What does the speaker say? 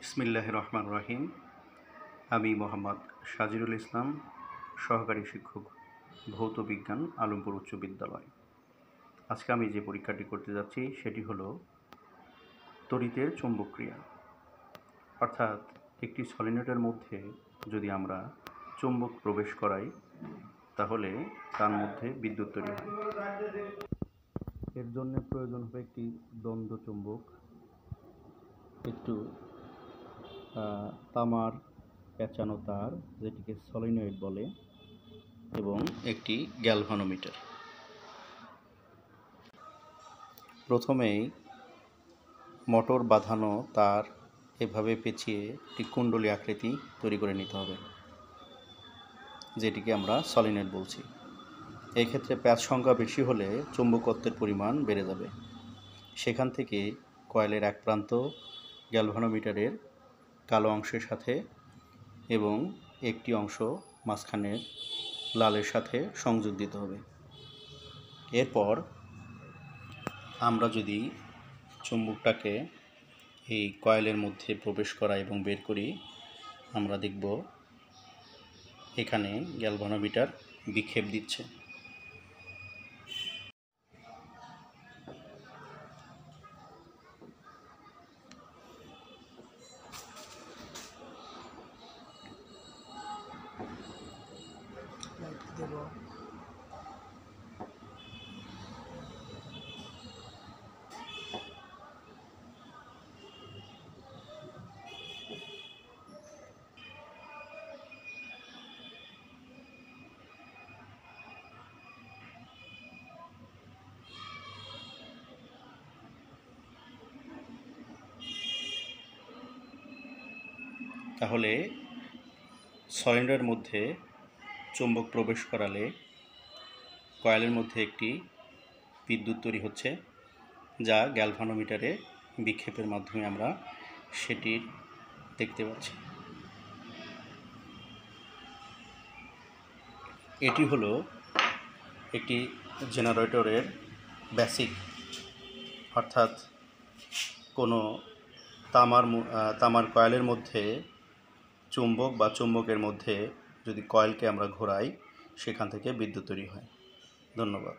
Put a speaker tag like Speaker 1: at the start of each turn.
Speaker 1: বিসমিল্লাহির রহমানির রহিম। আমি মোহাম্মদ সাজিরুল ইসলাম, সহকারী শিক্ষক, ভৌত বিজ্ঞান, আলমপুর উচ্চ বিদ্যালয়। আজকে আমি যে পরীক্ষাটি করতে যাচ্ছি সেটি হলো তড়িতের চৌম্বক ক্রিয়া। অর্থাৎ একটি সলিনয়েডের মধ্যে যদি আমরা চৌম্বক প্রবেশ করাই তাহলে তার মধ্যে বিদ্যুৎ তৈরি হয়। এর জন্য প্রয়োজন হবে একটি দ্বন্দ্ব চৌম্বক, একটু তামার পেঁচানো তার যেটিকে সলিনয়েড বলে, এবং একটি গ্যালভানোমিটার। প্রথমেই মোটর বাঁধানো তার এভাবে পেঁচিয়ে একটি কুণ্ডলী আকৃতি তৈরি করে নিতে হবে, যেটিকে আমরা সলিনয়েড বলছি। এই ক্ষেত্রে প্যাচ সংখ্যা বেশি হলে চৌম্বকত্বের পরিমাণ বেড়ে যাবে। সেখান থেকে কয়েলের এক প্রান্ত গ্যালভানোমিটারের কালো অংশের সাথে এবং একটি অংশ মাঝখানের লালের সাথে সংযোগ দিতে হবে। এরপর আমরা যদি চুম্বকটাকে এই কয়েলের মধ্যে প্রবেশ করা এবং বের করি, আমরা দেখব এখানে গ্যালভানোমিটার বিক্ষেপ দিচ্ছে। তাহলে সলিনয়েডের মধ্যে চৌম্বক প্রবেশ করালে কয়েলের মধ্যে একটি বিদ্যুৎ তৈরি হচ্ছে, যা গ্যালভানোমিটারে বিক্ষেপের মাধ্যমে আমরা সেটির দেখতে পাচ্ছি। এটি হলো একটি জেনারেটরের বেসিক, অর্থাৎ কোনো তামার কয়েলের মধ্যে চুম্বক বা চুম্বকের মধ্যে যদি কয়েলকে আমরা ঘোরাই, সেখান থেকে বিদ্যুৎ তৈরি হয়। ধন্যবাদ।